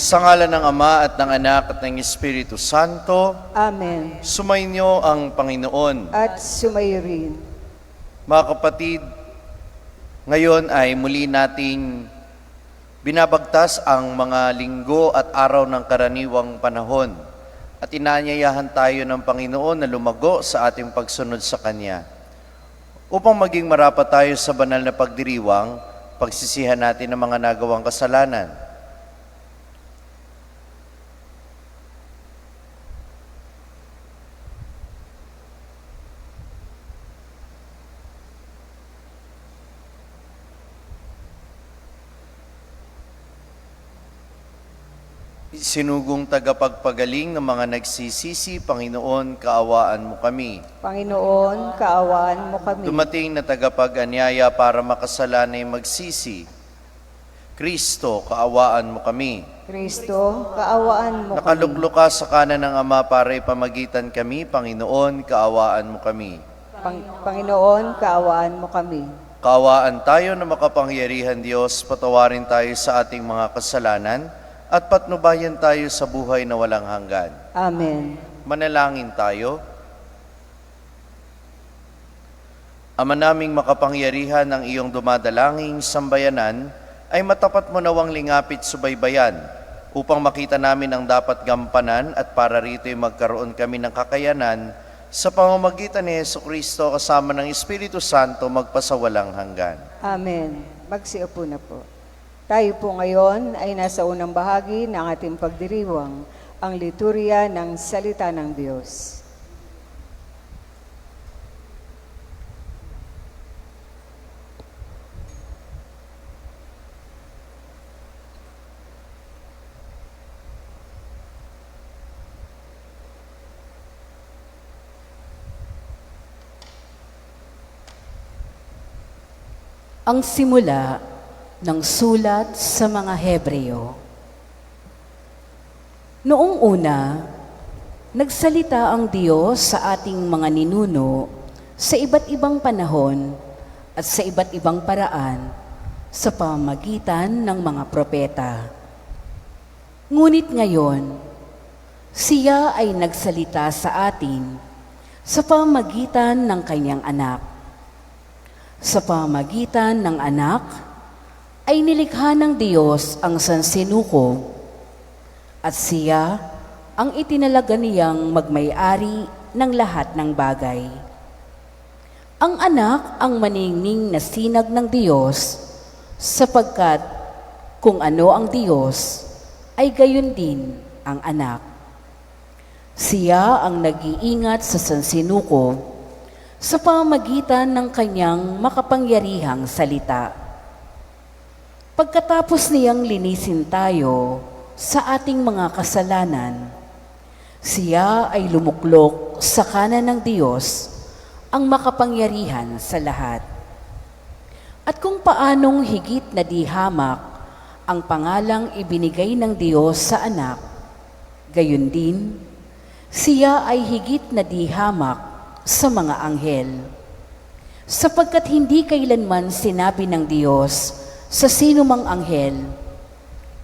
Sa ngalan ng Ama at ng Anak at ng Espiritu Santo, Amen. sumainyo ang Panginoon. At sumayo rin. Mga kapatid, ngayon ay muli nating binabagtas ang mga linggo at araw ng karaniwang panahon at inaanyayahan tayo ng Panginoon na lumago sa ating pagsunod sa Kanya. Upang maging marapat tayo sa banal na pagdiriwang, pagsisihan natin ang mga nagawang kasalanan. Sinugong tagapagpagaling ng mga nagsisisi, Panginoon, kaawaan mo kami. Panginoon, kaawaan mo kami. Dumating na tagapag-anyaya para makasalanay magsisi, Kristo, kaawaan mo kami. Kristo, kaawaan mo kami. Nakaluklok ka sa kanan ng Ama para ipamagitan kami, Panginoon, kaawaan mo kami. Panginoon, kaawaan mo kami. Kaawaan tayo na makapangyarihan Diyos, patawarin tayo sa ating mga kasalanan, at patnubayan tayo sa buhay na walang hanggan. Amen. Manalangin tayo. Ama naming makapangyarihan, ng iyong dumadalanging sambayanan ay matapat mo nawang lingapit subaybayan upang makita namin ang dapat gampanan at para rito'y magkaroon kami ng kakayanan sa pamamagitan ni Jesucristo kasama ng Espiritu Santo magpasawalang hanggan. Amen. Magsiupo na po. Tayo po ngayon ay nasa unang bahagi ng ating pagdiriwang, ang liturya ng salita ng Diyos. Ang simula ng sulat sa mga Hebreo. Noong una, nagsalita ang Diyos sa ating mga ninuno sa iba't ibang panahon at sa iba't ibang paraan sa pamamagitan ng mga propeta. Ngunit ngayon, siya ay nagsalita sa atin sa pamamagitan ng kanyang anak. Sa pamamagitan ng anak, ay nilikha ng Diyos ang sansinukob at siya ang itinalaga niyang magmay-ari ng lahat ng bagay. Ang anak ang maningning na sinag ng Diyos sapagkat kung ano ang Diyos ay gayon din ang anak. Siya ang nag-iingat sa sansinukob sa pamamagitan ng kanyang makapangyarihang salita. Pagkatapos niyang linisin tayo sa ating mga kasalanan, siya ay lumuklok sa kanan ng Diyos, ang makapangyarihan sa lahat. At kung paanong higit na di hamak ang pangalang ibinigay ng Diyos sa anak, gayon din, siya ay higit na di hamak sa mga anghel. Sapagkat hindi kailanman sinabi ng Diyos sa sino mang anghel,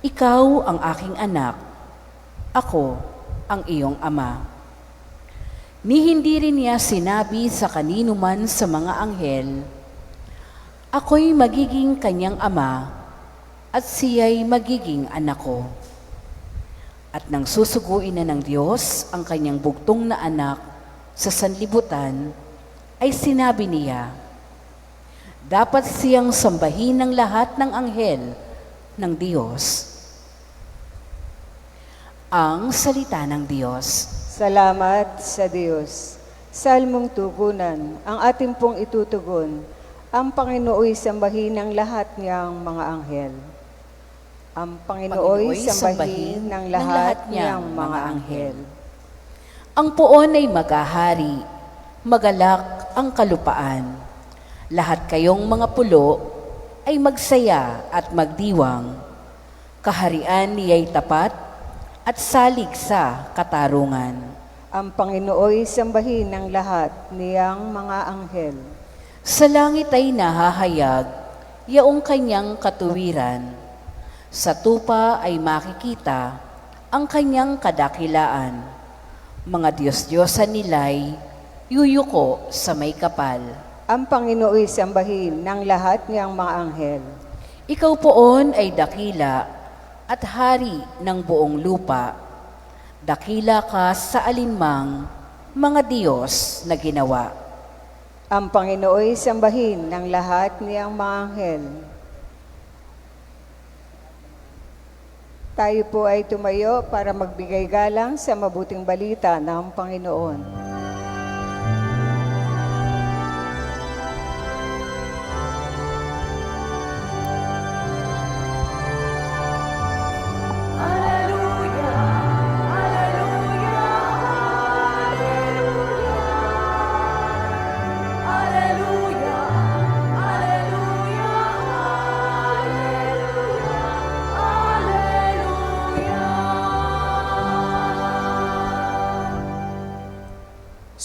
ikaw ang aking anak, ako ang iyong ama. Ni hindi rin niya sinabi sa kanino man sa mga anghel, ako'y magiging kanyang ama at siya'y magiging anak ko. At nang susuguin na ng Diyos ang kanyang bugtong na anak sa sanlibutan, ay sinabi niya, dapat siyang sambahin ng lahat ng anghel ng Diyos. Ang salita ng Diyos. Salamat sa Diyos. Salmong tugunan, ang ating pong itutugon, ang Panginooy sambahin ng lahat niyang mga anghel. Ang Panginooy sambahin ng lahat niyang mga anghel. Ang puon ay maghahari, magalak ang kalupaan. Lahat kayong mga pulo ay magsaya at magdiwang. Kaharian niya'y tapat at salig sa katarungan. Ang Panginooy sambahin ng lahat niyang mga anghel. Sa langit ay nahahayag, yaong kanyang katuwiran. Sa tupa ay makikita ang kanyang kadakilaan. Mga Diyos-Diyosan nila'y yuyuko sa may kapal. Ang Panginoo'y sambahin ng lahat niyang mga anghel. Ikaw poon ay dakila at hari ng buong lupa. Dakila ka sa alinmang mga Diyos na ginawa. Ang Panginoo'y sambahin ng lahat niyang mga anghel. Tayo po ay tumayo para magbigay galang sa mabuting balita ng Panginoon.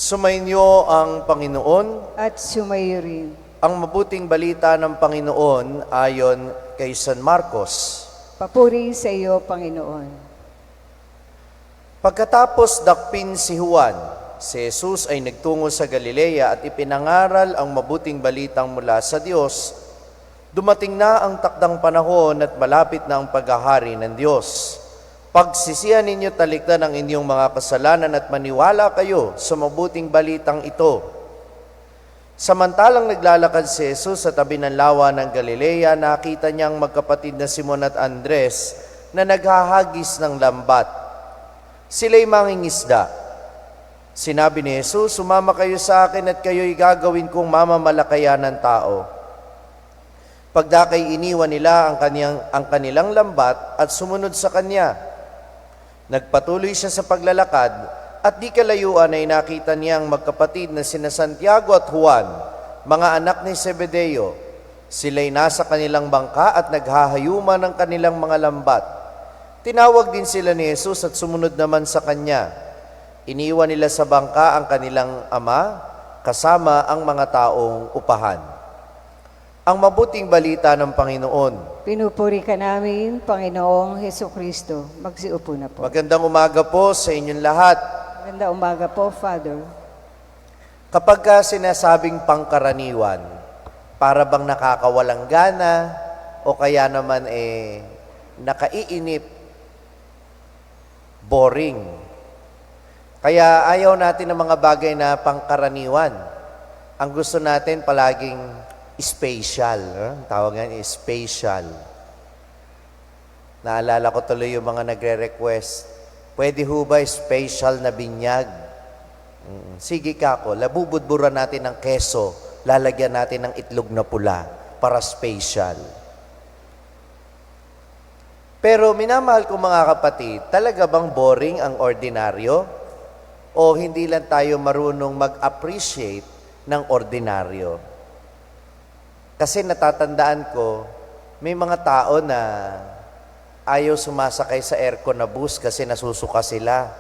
Sumainyo ang Panginoon. At sumayo rin. Ang mabuting balita ng Panginoon ayon kay San Marcos. Papuri sa iyo, Panginoon. Pagkatapos dakpin si Juan, si Jesus ay nagtungo sa Galilea at ipinangaral ang mabuting balitang mula sa Diyos. Dumating na ang takdang panahon at malapit na ang paghahari ng Diyos. Pagsisihan ninyo talikdan ang inyong mga kasalanan at maniwala kayo sa mabuting balitang ito. Samantalang naglalakad si Jesus sa tabi ng lawa ng Galilea, nakita niyang magkapatid na Simon at Andres na naghahagis ng lambat. Sila'y mangingisda. Sinabi ni Jesus, "Sumama kayo sa akin at kayo'y gagawin kong mamamalakayan ng tao." Pagdakay iniwan nila ang kanilang lambat at sumunod sa Kanya. Nagpatuloy siya sa paglalakad at di kalayuan ay nakita niyang magkapatid na sina Santiago at Juan, mga anak ni Zebedeo. Sila'y nasa kanilang bangka at naghahayuma ng kanilang mga lambat. Tinawag din sila ni Jesus at sumunod naman sa Kanya. Iniwan nila sa bangka ang kanilang ama kasama ang mga taong upahan. Ang mabuting balita ng Panginoon. Pinupuri ka namin, Panginoong Hesukristo. Magsiupo na po. Magandang umaga po sa inyong lahat. Maganda umaga po, Father. Kapag sinasabing pangkaraniwan, para bang nakakawalang gana o kaya naman nakaiinip, boring. Kaya ayaw natin ng mga bagay na pangkaraniwan. Ang gusto natin palaging special. Tawag nga special. Naalala ko tuloy yung mga nagre-request, pwede ho ba special na binyag? Sige kako, labubudburan natin ng keso, lalagyan natin ng itlog na pula para special. Pero minamahal ko mga kapatid, talaga bang boring ang ordinaryo? O hindi lang tayo marunong mag-appreciate ng ordinaryo? Kasi natatandaan ko, may mga tao na ayaw sumasakay sa aircon na bus kasi nasusuka sila.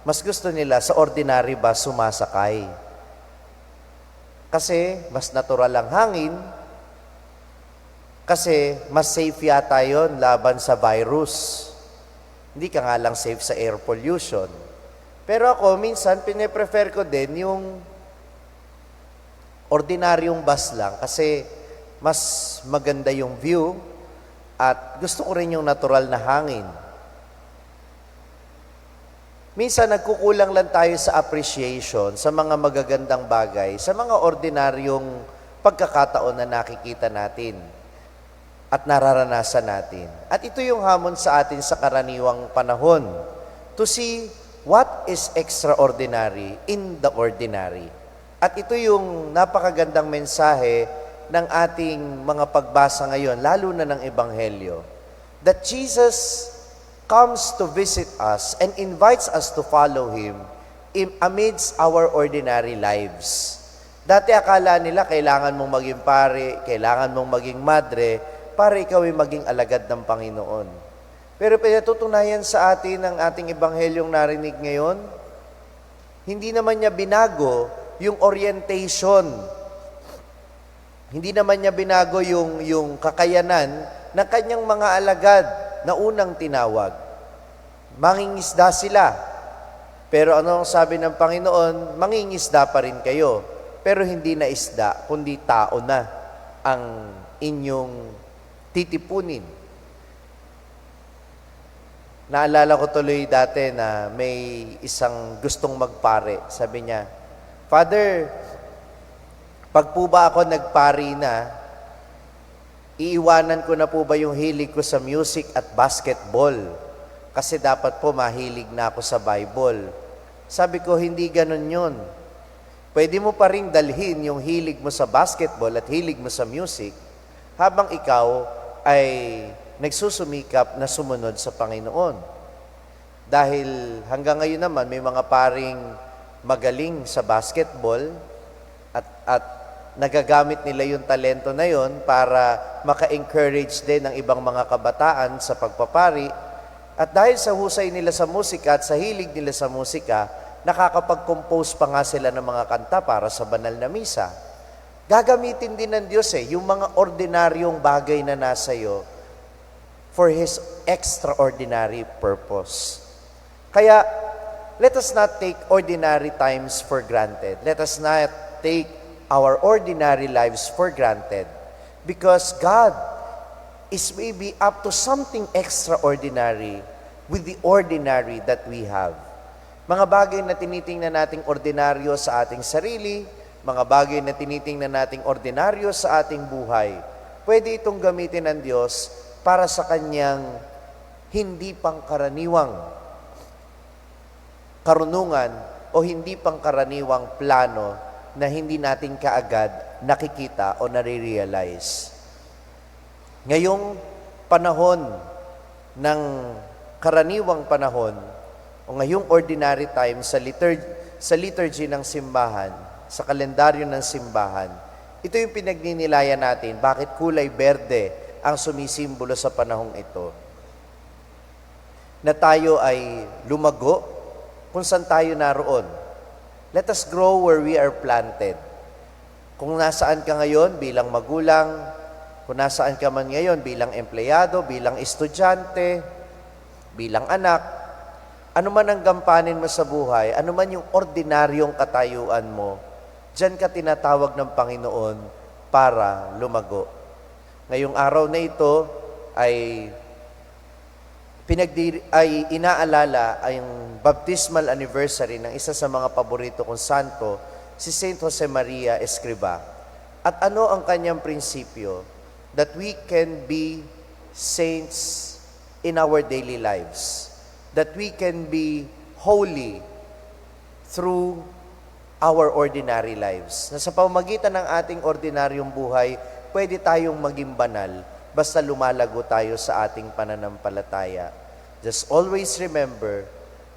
Mas gusto nila sa ordinary bus sumasakay. Kasi mas natural ang hangin. Kasi mas safe yata yun laban sa virus. Hindi ka nga lang safe sa air pollution. Pero ako, minsan, piniprefer ko din yung ordinaryong bus lang kasi mas maganda yung view at gusto ko rin yung natural na hangin. Minsan nagkukulang lang tayo sa appreciation sa mga magagandang bagay, sa mga ordinaryong pagkakataon na nakikita natin at nararanasan natin. At ito yung hamon sa atin sa karaniwang panahon, to see what is extraordinary in the ordinary. At ito yung napakagandang mensahe ng ating mga pagbasa ngayon, lalo na ng Ebanghelyo, that Jesus comes to visit us and invites us to follow Him amidst our ordinary lives. Dati akala nila kailangan mong maging pare, kailangan mong maging madre, para ikaw ay maging alagad ng Panginoon. Pero pinatutunayan sa atin ng ating Ebanghelyong narinig ngayon, hindi naman niya binago yung orientation. Hindi naman niya binago yung kakayanan ng kanyang mga alagad. na unang tinawag. Mangingisda sila. Pero ano ang sabi ng Panginoon? Mangingisda pa rin kayo. Pero hindi na isda, kundi tao na ang inyong titipunin. Naalala ko tuloy dati na may isang gustong magpare. Sabi niya, Father, pag po ba ako nagpari na, iiwanan ko na po ba yung hilig ko sa music at basketball? Kasi dapat po mahilig na ako sa Bible. Sabi ko, hindi ganun yun. Pwede mo pa ring dalhin yung hilig mo sa basketball at hilig mo sa music habang ikaw ay nagsusumikap na sumunod sa Panginoon. Dahil hanggang ngayon naman may mga paring magaling sa basketball at nagagamit nila yung talento na yon para maka-encourage din ng ibang mga kabataan sa pagpapari. At dahil sa husay nila sa musika at sa hilig nila sa musika, nakakapag-compose pa nga sila ng mga kanta para sa banal na misa. Gagamitin din ng Diyos yung mga ordinaryong bagay na nasa iyo for His extraordinary purpose. Kaya, let us not take ordinary times for granted. Let us not take our ordinary lives for granted because God is maybe up to something extraordinary with the ordinary that we have. Mga bagay na tinitingnan nating ordinaryo sa ating sarili, mga bagay na tinitingnan nating ordinaryo sa ating buhay, pwede itong gamitin ng Diyos para sa Kanyang hindi pangkaraniwang karunungan o hindi pangkaraniwang plano na hindi natin kaagad nakikita o nare-realize. Ngayong panahon ng karaniwang panahon o ngayong ordinary time sa liturgy ng simbahan, sa kalendaryo ng simbahan, ito yung pinagninilayan natin. Bakit kulay berde ang sumisimbolo sa panahong ito? Na tayo ay lumago kung saan tayo naroon. Let us grow where we are planted. Kung nasaan ka ngayon bilang magulang, kung nasaan ka man ngayon bilang empleyado, bilang estudyante, bilang anak, ano man ang gampanin mo sa buhay, ano man yung ordinaryong katayuan mo, diyan ka tinatawag ng Panginoon para lumago. Ngayong araw na ito ay inaalala ang baptismal anniversary ng isa sa mga paborito kong santo, si Saint Jose Maria Escrivá. At ano ang kanyang prinsipyo? That we can be saints in our daily lives. That we can be holy through our ordinary lives. Na sa pamamagitan ng ating ordinaryong buhay, pwede tayong maging banal basta lumalago tayo sa ating pananampalataya. Just always remember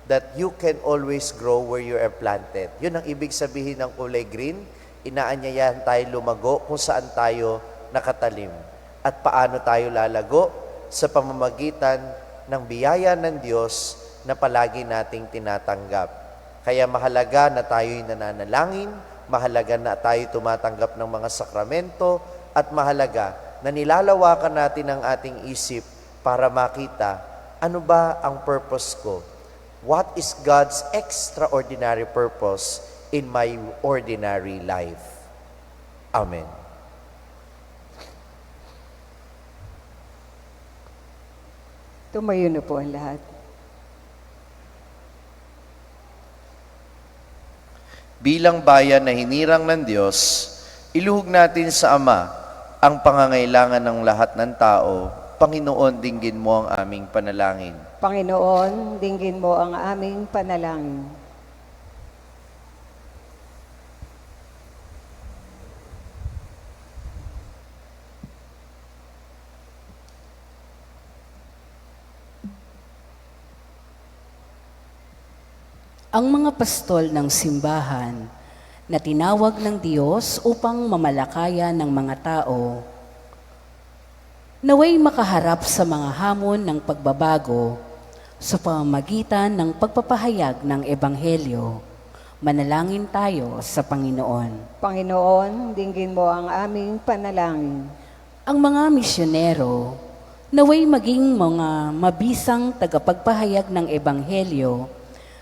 that you can always grow where you are planted. Yun ang ibig sabihin ng kulay green. Inaanyayahan tayo lumago kung saan tayo nakatalim. At paano tayo lalago? Sa pamamagitan ng biyaya ng Diyos na palagi nating tinatanggap. Kaya mahalaga na tayo'y nananalangin, mahalaga na tayo tumatanggap ng mga sakramento, at mahalaga na nilalawakan natin ang ating isip para makita ano ba ang purpose ko? What is God's extraordinary purpose in my ordinary life? Amen. Tumayo na po ang lahat. Bilang bayan na hinirang ng Diyos, iluhog natin sa Ama ang pangangailangan ng lahat ng tao. Panginoon, dinggin mo ang aming panalangin. Panginoon, dinggin mo ang aming panalangin. Ang mga pastol ng simbahan na tinawag ng Diyos upang mamalakayan ng mga tao, naway makaharap sa mga hamon ng pagbabago sa pamamagitan ng pagpapahayag ng Ebanghelyo. Manalangin tayo sa Panginoon. Panginoon, dinggin mo ang aming panalangin. Ang mga misyonero Naway maging mga mabisang tagapagpahayag ng Ebanghelyo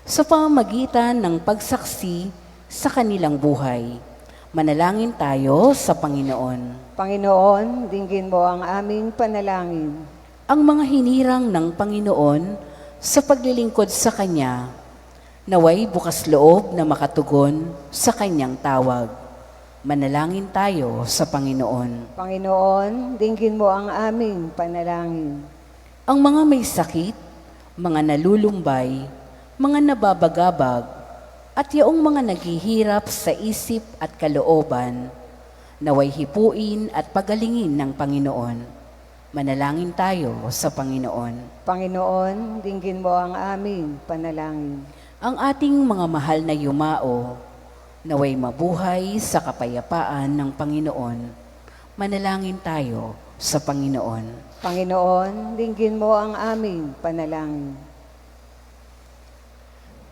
sa pamamagitan ng pagsaksi sa kanilang buhay. Manalangin tayo sa Panginoon. Panginoon, dinggin mo ang aming panalangin. Ang mga hinirang ng Panginoon sa paglilingkod sa Kanya, naway bukas loob na makatugon sa Kanyang tawag. Manalangin tayo sa Panginoon. Panginoon, dinggin mo ang aming panalangin. Ang mga may sakit, mga nalulumbay, mga nababagabag, at yaong mga naghihirap sa isip at kalooban, naway hipuin at pagalingin ng Panginoon. Manalangin tayo sa Panginoon. Panginoon, dinggin mo ang aming panalangin. Ang ating mga mahal na yumao, naway mabuhay sa kapayapaan ng Panginoon. Manalangin tayo sa Panginoon. Panginoon, dinggin mo ang aming panalangin.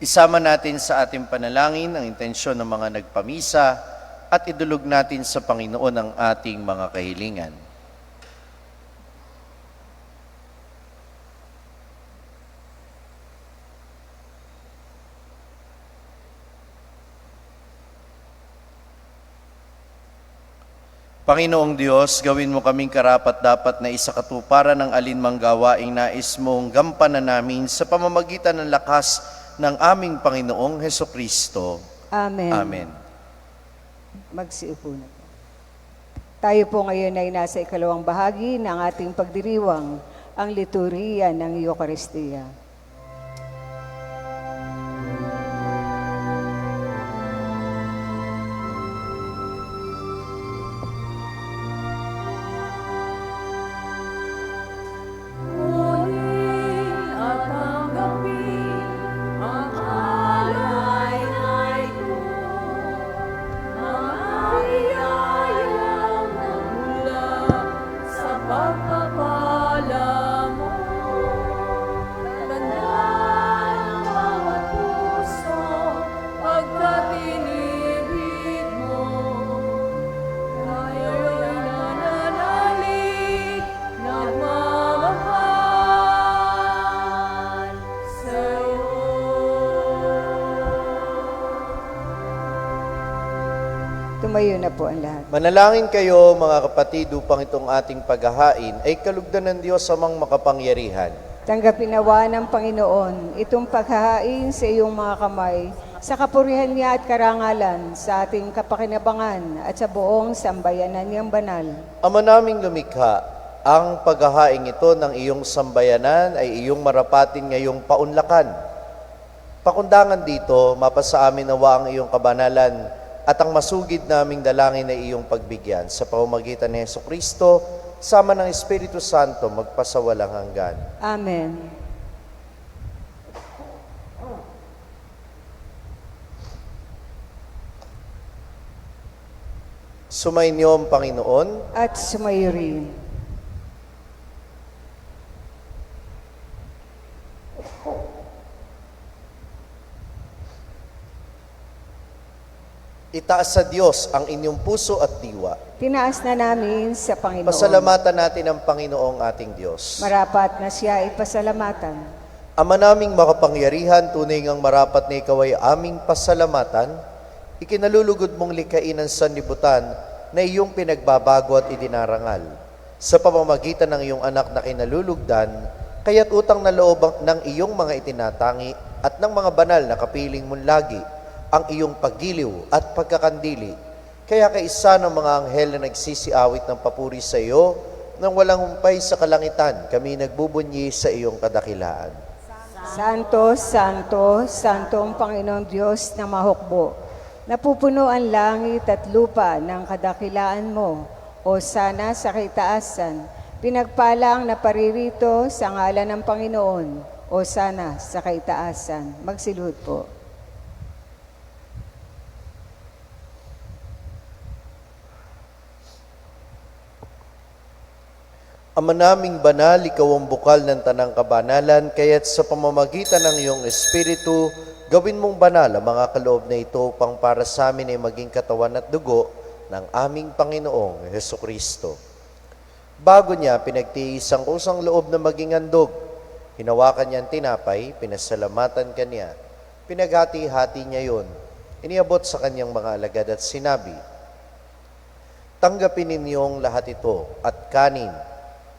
Isama natin sa ating panalangin ang intensyon ng mga nagpamisa at idulog natin sa Panginoon ang ating mga kahilingan. Panginoong Diyos, gawin mo kaming karapat-dapat na isakatuparan ng alinmang gawaing nais mong gampanan namin sa pamamagitan ng lakas ng aming Panginoong Hesukristo. Amen. Amen. Magsiupo na po. Tayo po ngayon ay nasa ikalawang bahagi ng ating pagdiriwang, ang liturhiya ng Eucharistia. Tumayo na po ang lahat. Manalangin kayo mga kapatid upang itong ating paghahain ay kalugdan ng Diyos amang makapangyarihan. Tanggapin nawa ng Panginoon itong paghahain sa iyong mga kamay sa kapurihan niya at karangalan sa ating kapakinabangan at sa buong sambayanan niyang banal. Ama naming lumikha, ang paghahain ito ng iyong sambayanan ay iyong marapatin ngayong paunlakan. Pakundangan dito, mapasa amin nawa ang iyong kabanalan at ang masugid naming dalangin ay iyong pagbigyan sa pamamagitan ni Hesukristo, sama ng Espiritu Santo, magpasawalang hanggan. Amen. Sumainyo ang Panginoon. At sumayo rin. Itaas sa Diyos ang inyong puso at diwa. Tinaas na namin sa Panginoon. Pasalamatan natin ang Panginoong ating Diyos. Marapat na siya ay pasalamatan. Ama naming makapangyarihan, tunay ngang marapat na ikaw ay aming pasalamatan, ikinalulugod mong likain ang sanlibutan na iyong pinagbabago at idinarangal. Sa pamamagitan ng iyong anak na kinalulugdan, kaya't utang na loob ng iyong mga itinatangi at ng mga banal na kapiling mong lagi, ang iyong paggiliw at pagkakandili. Kaya kaisa ng mga anghel na nagsisiawit ng papuri sa iyo, nang walang humpay sa kalangitan, kami nagbubunyi sa iyong kadakilaan. Santo, Santo, Santo ang Panginoong Diyos na mahukbo. Napupuno ang langit at lupa ng kadakilaan mo, o sana sa kaitaasan. Pinagpala ang naparirito sa ngalan ng Panginoon, o sana sa kaitaasan. Magsilhod po. Ama naming banal, ikaw ang bukal ng tanang kabanalan, kaya't sa pamamagitan ng iyong Espiritu, gawin mong banal ang mga kaloob na ito upang para sa amin ay maging katawan at dugo ng aming Panginoong Hesukristo. Bago niya, pinagtiis ang kusang loob na maging handog. Hinawakan niya ang tinapay, pinasalamatan kanya. Pinaghati-hati niya yon. Iniabot sa kanyang mga alagad at sinabi, "Tanggapin ninyong lahat ito at kanin.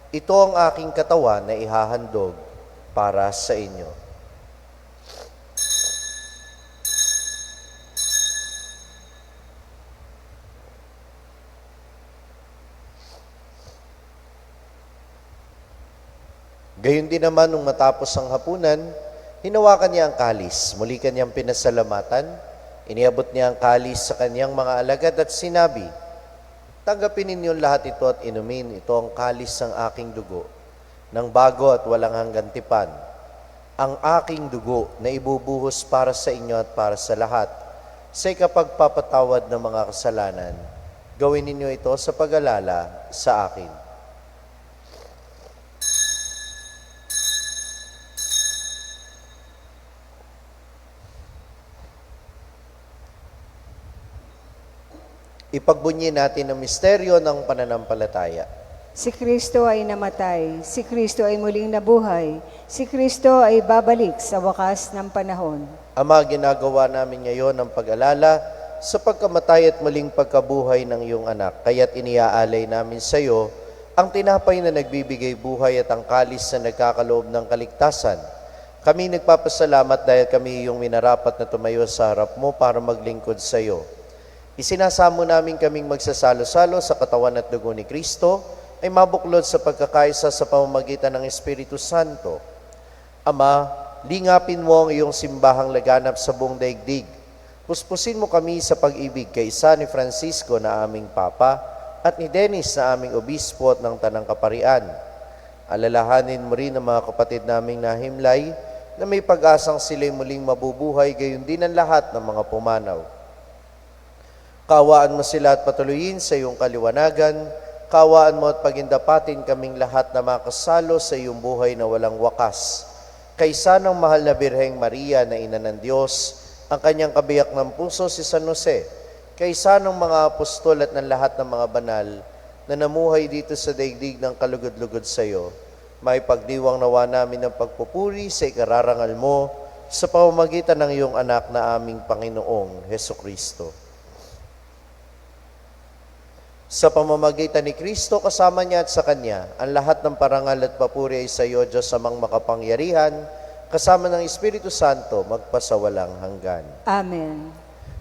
Ito ang aking katawan na ihahandog para sa inyo." Gayon din naman nung matapos ang hapunan, hinawakan niya ang kalis, muli kanyang pinasalamatan, iniabot niya ang kalis sa kanyang mga alagad at sinabi, "Tanggapin ninyong lahat ito at inumin, ito ang kalis ng aking dugo, ng bago at walang hanggang tipan, ang aking dugo na ibubuhos para sa inyo at para sa lahat, sa ikapagpapatawad ng mga kasalanan. Gawin ninyo ito sa pag-alala sa akin." Ipagbunyi natin ang misteryo ng pananampalataya. Si Kristo ay namatay, si Kristo ay muling nabuhay, si Kristo ay babalik sa wakas ng panahon. Ama, ginagawa namin ngayon ang pag-alala sa pagkamatay at muling pagkabuhay ng iyong anak. Kaya't iniaalay namin sa iyo ang tinapay na nagbibigay buhay at ang kalis na nagkakaloob ng kaligtasan. Kami nagpapasalamat dahil kami iyong minarapat na tumayo sa harap mo para maglingkod sa iyo. Isinasamo namin kaming magsasalo-salo sa katawan at dugo ni Kristo ay mabuklod sa pagkakaisa sa pamamagitan ng Espiritu Santo. Ama, lingapin mo ang iyong simbahang laganap sa buong daigdig. Puspusin mo kami sa pag-ibig kay isa ni Francisco na aming Papa at ni Dennis na aming Obispo at ng Tanang Kaparian. Alalahanin mo rin ang mga kapatid naming nahimlay na may pag-asang sila'y muling mabubuhay, gayon din ang lahat ng mga pumanaw. Kawaan mo sila at patuloyin sa iyong kaliwanagan. Kawaan mo at pagindapatin kaming lahat na makasalo sa iyong buhay na walang wakas. Kaysa ng mahal na Birheng Maria na Ina ng Diyos, ang kanyang kabiyak ng puso si San Jose, kaysa ng mga apostol at ng lahat ng mga banal na namuhay dito sa daigdig ng kalugod-lugod sa iyo, may pagdiwang nawa namin ng pagpupuri sa ikararangal mo sa pamamagitan ng iyong anak na aming Panginoong Hesukristo. Sa pamamagitan ni Kristo, kasama niya at sa Kanya, ang lahat ng parangal at papuri ay sa iyo, Diyos amang makapangyarihan, kasama ng Espiritu Santo, magpasawalang hanggan. Amen.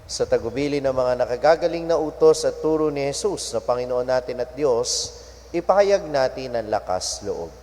Sa tagubili ng mga nakagagaling na utos at turo ni Jesus na Panginoon natin at Diyos, ipahayag natin ang lakas loob.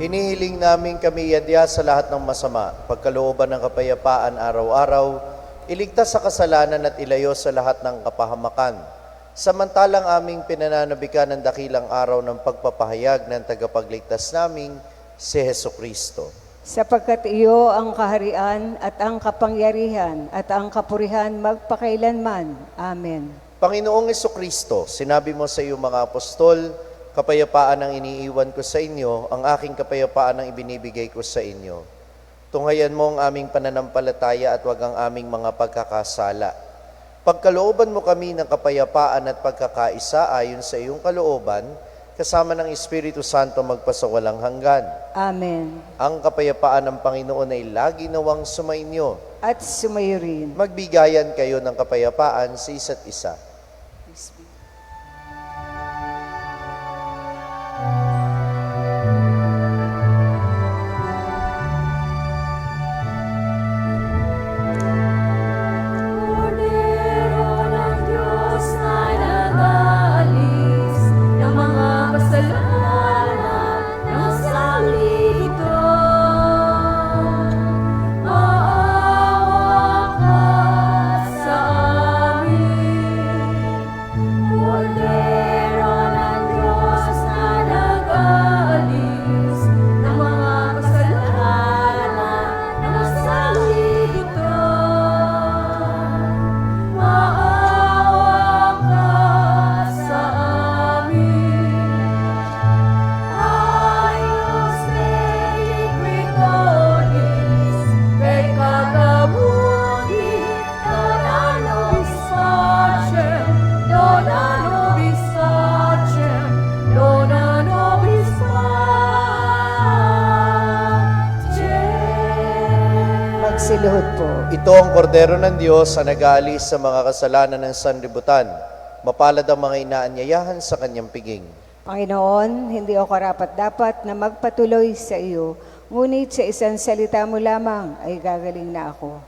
Hinihiling namin kami iadya sa lahat ng masama, pagkalooban ng kapayapaan araw-araw, iligtas sa kasalanan at ilayo sa lahat ng kapahamakan. samantalang aming pinananabikan ng dakilang araw ng pagpapahayag ng tagapagligtas naming si Heso Kristo. Sapagkat iyo ang kaharian at ang kapangyarihan at ang kapurihan magpakailanman. Amen. Panginoong Heso Kristo, sinabi mo sa iyong mga apostol, kapayapaan ang iniiwan ko sa inyo, ang aking kapayapaan ang ibinibigay ko sa inyo. Tunghayan mo ang aming pananampalataya at wag ang aming mga pagkakasala. Pagkalooban mo kami ng kapayapaan at pagkakaisa ayon sa iyong kalooban, kasama ng Espiritu Santo magpasawalang hanggan. Amen. Ang kapayapaan ng Panginoon ay lagi nawang sumainyo. At sumayo rin. Magbigayan kayo ng kapayapaan sa isa't isa. Kordero ng Diyos na nag-aalis ng mga kasalanan ng sanlibutan, maawa ka sa amin. Kordero ng Diyos na nag-aalis ng mga kasalanan ng sanlibutan, maawa ka sa amin. Agnus Dei Quicoris, peccatabuni, dona nobis pacem, dona nobis pacem, dona nobis pacem. Magsiluhod po. Ito ang kordero ng Diyos na nag-aalis sa mga kasalanan ng sanlibutan. Mapalad ang mga inaanyayahan sa kanyang piging. Panginoon, hindi ako karapat-dapat na magpatuloy sa iyo, ngunit sa isang salita mo lamang ay gagaling na ako.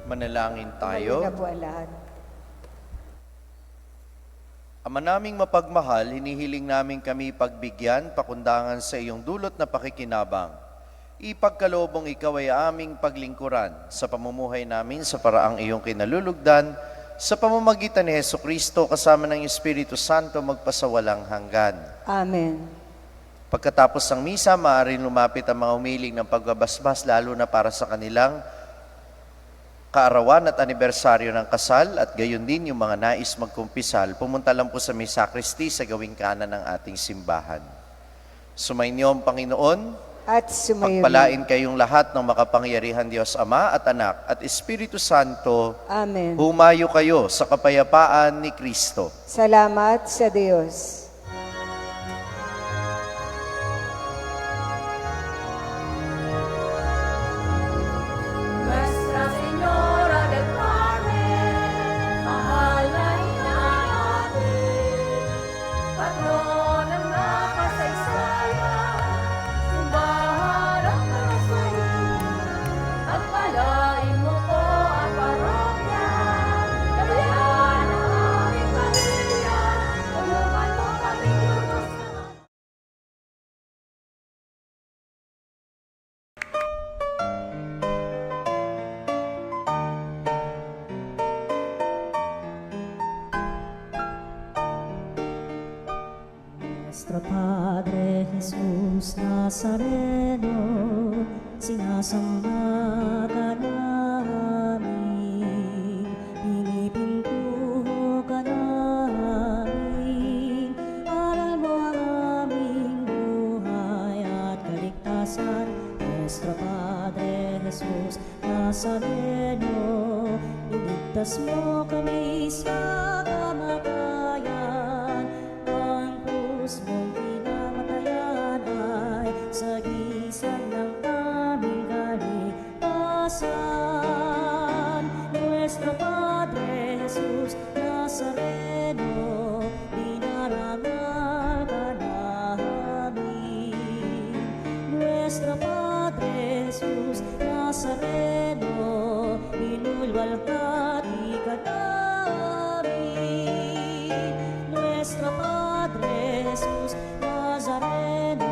Manalangin Tumayo tayo. na po ang lahat. Ama naming mapagmahal, hinihiling namin kami pagbigyan, pakundangan sa iyong dulot na pakikinabang. Ipagkalobong ikaw ay aming paglingkuran sa pamumuhay namin sa paraang iyong kinalulugdan, sa pamamagitan ni Heso Kristo kasama ng Espiritu Santo magpasawalang hanggan. Amen. Pagkatapos ng misa, maaaring lumapit ang mga umiling ng pagbabasbas lalo na para sa kanilang kaarawan at anibersaryo ng kasal at gayon din yung mga nais magkumpisal, pumunta lang po sa may sakristi sa gawing kanan ng ating simbahan. Sumainyo ang Panginoon at sumayo. Pagpalain kayong lahat ng makapangyarihan Diyos Ama at Anak at Espiritu Santo. Amen. Humayo kayo sa kapayapaan ni Kristo. Salamat sa Diyos. Nuestra Señora del Carmen, mahal na inayati, patron ng makasaysayan, simbahan at kasalukuyan, pagpalain mo po ang parokya, gabayan ang aming pamilya, tulungan mo kaming lubos na. Nuestro Padre Jesús Nazareno, sinasamba ka namin, pinipintuho ka namin, aral mo ang aming buhay at kaligtasan. Nuestro Padre Jesús Nazareno, iligtas mo kami sa kamatayan. Ang krus mong pinamatayan ay sagisag ng aming kaligtasan. Nuestro Padre Jesus Nazareno, dinarangal ka namin. Nuestro Padre Jesus Nazareno, inulwalhati ka namin. Nuestro Padre Jesus Nazareno,